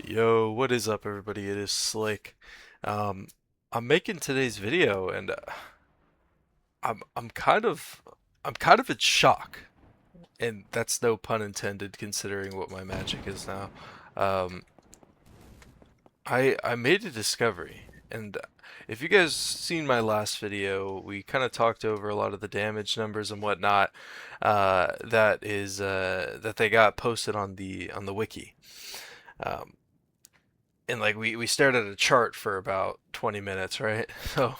Yo, what is up, everybody? It is Slick. Um, I'm making today's video, and I'm kind of in shock, and that's no pun intended, considering what my magic is now. Um, I made a discovery, and if you guys seen my last video, we kind of talked over a lot of the damage numbers and whatnot. That they got posted on the wiki. Um, and like we stared at a chart for about 20 minutes, right? So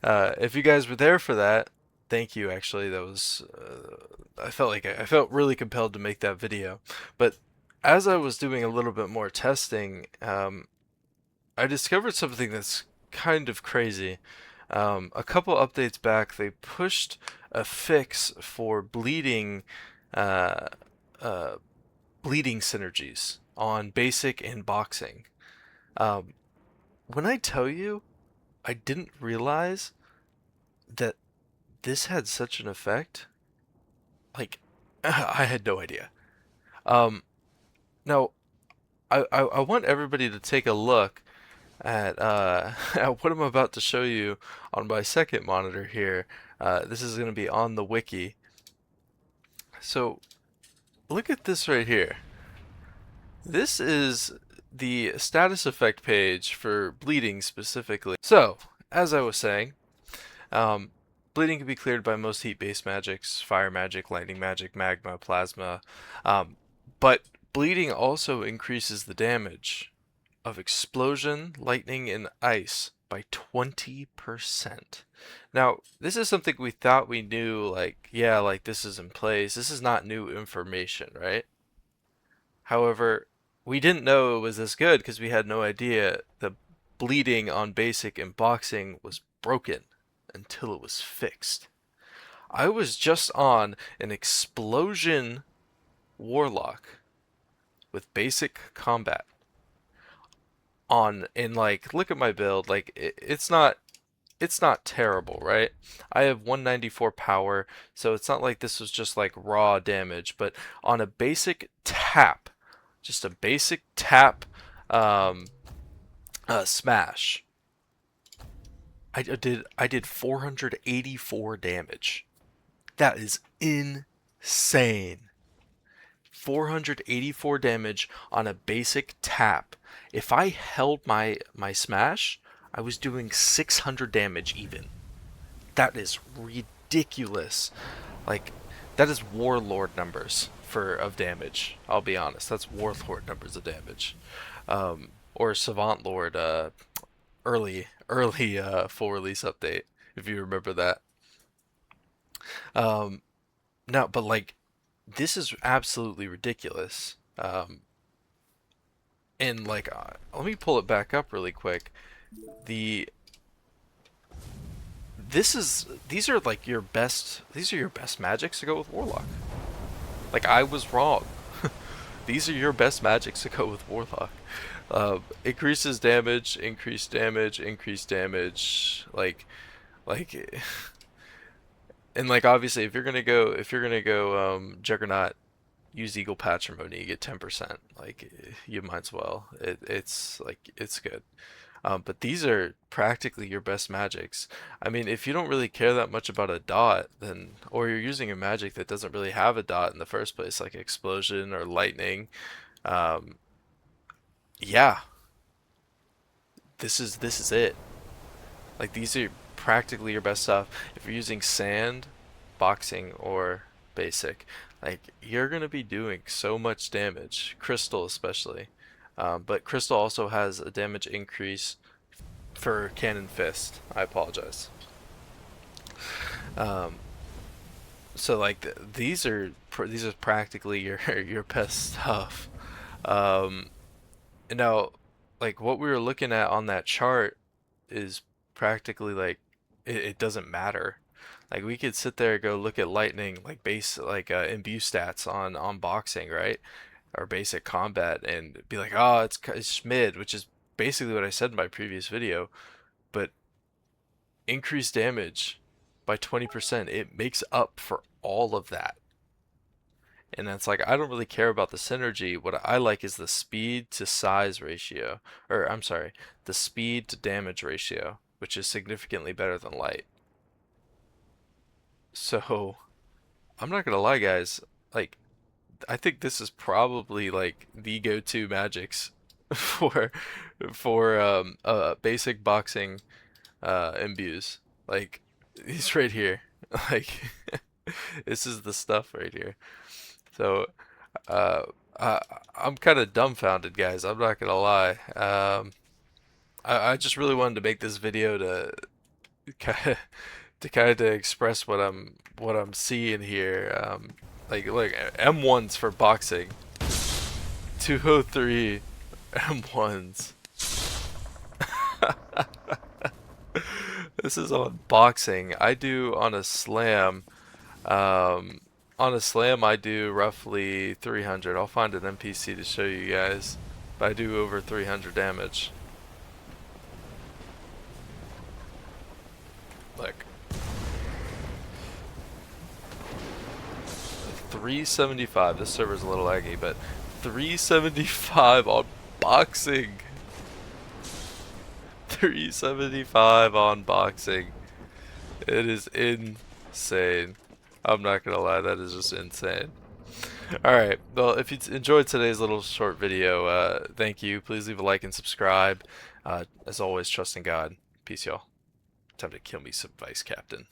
if you guys were there for that, thank you. Actually, that was I felt like I felt really compelled to make that video. But as I was doing a little bit more testing, I discovered something that's kind of crazy. A couple updates back, they pushed a fix for uh, uh, bleeding synergies on basic and boxing. Um, when I tell you, I didn't realize that this had such an effect. Like, I had no idea. Um, Now, I want everybody to take a look at, at what I'm about to show you on my second monitor here. This is going to be on the wiki. So, look at this right here. This is the status effect page for bleeding specifically. So, as I was saying, Um, bleeding can be cleared by most heat-based magics, fire magic, lightning magic, magma, plasma. But bleeding also increases the damage of explosion, lightning, and ice by 20%. Now, this is something we thought we knew, like, yeah, like this is in place. This is not new information, right? However, we didn't know it was this good because we had no idea the bleeding on basic and boxing was broken until it was fixed. I was just on an explosion warlock with basic combat on and like look at my build, like it's not terrible, right? I have 194 power, so it's not like this was just like raw damage, but on a basic tap, just a basic tap um smash, I did 484 damage. That is insane. 484 damage on a basic tap. If I held my smash, I was doing 600 damage even. That is ridiculous. Like that is warlord numbers for of damage. I'll be honest, that's warlord numbers of damage. Or savant lord early full release update if you remember that. Um, No, but like this is absolutely ridiculous. And like let me pull it back up really quick. The these are like your best these are your best magics to go with Warlock. Like I was wrong. These are your best magics to go with Warlock. Increases damage, increased damage, increased damage. Like, and like obviously if you're gonna go Juggernaut, use Eagle Patrimony, you get 10%. Like you might as well. It's like it's good. But these are practically your best magics. I mean, if you don't really care that much about a dot, then or you're using a magic that doesn't really have a dot in the first place, like explosion or lightning, um, yeah, this is it. Like these are practically your best stuff. If you're using sand, boxing, or basic, like you're gonna be doing so much damage. Crystal especially, but crystal also has a damage increase for cannon fist. I apologize. Um, so like these are practically your your best stuff. Um, Now, like what we were looking at on that chart is practically like it doesn't matter. Like we could sit there and go look at lightning, like base, like imbue stats on boxing, right? Or basic combat, and be like, oh, it's mid, which is basically what I said in my previous video. But increased damage by 20%, it makes up for all of that. And it's like I don't really care about the synergy. What I like is the speed to size ratio, or I'm sorry, the speed to damage ratio, which is significantly better than light. So I'm not gonna lie, guys. Like I think this is probably like the go-to magics for basic boxing imbues. Like he's right here. Like this is the stuff right here. So uh I I'm kind of dumbfounded, guys. I'm not gonna lie. I just really wanted to make this video to kind of express what I'm seeing here. Like look, M1s for boxing, 203 M1s. This is on boxing. I do on a slam. On a slam, I do roughly 300. I'll find an NPC to show you guys, but I do over 300 damage. Look, 375. This server's a little laggy, but 375 on boxing. 375 on boxing. It is insane. I'm not gonna lie, that is just insane. Alright, well, if you enjoyed today's little short video, thank you. Please leave a like and subscribe. As always, trust in God. Peace, y'all. Time to kill me some Vice Captain.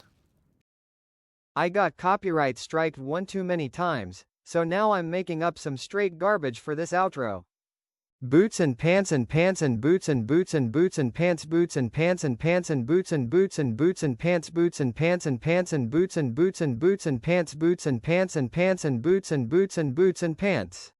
I got copyright striked one too many times, so now I'm making up some straight garbage for this outro. Boots and pants and pants and boots and boots and boots and pants, boots and pants and pants and boots and boots and boots and pants, boots and pants and pants and boots and boots and boots and pants, boots and pants and pants and boots and boots and boots and pants.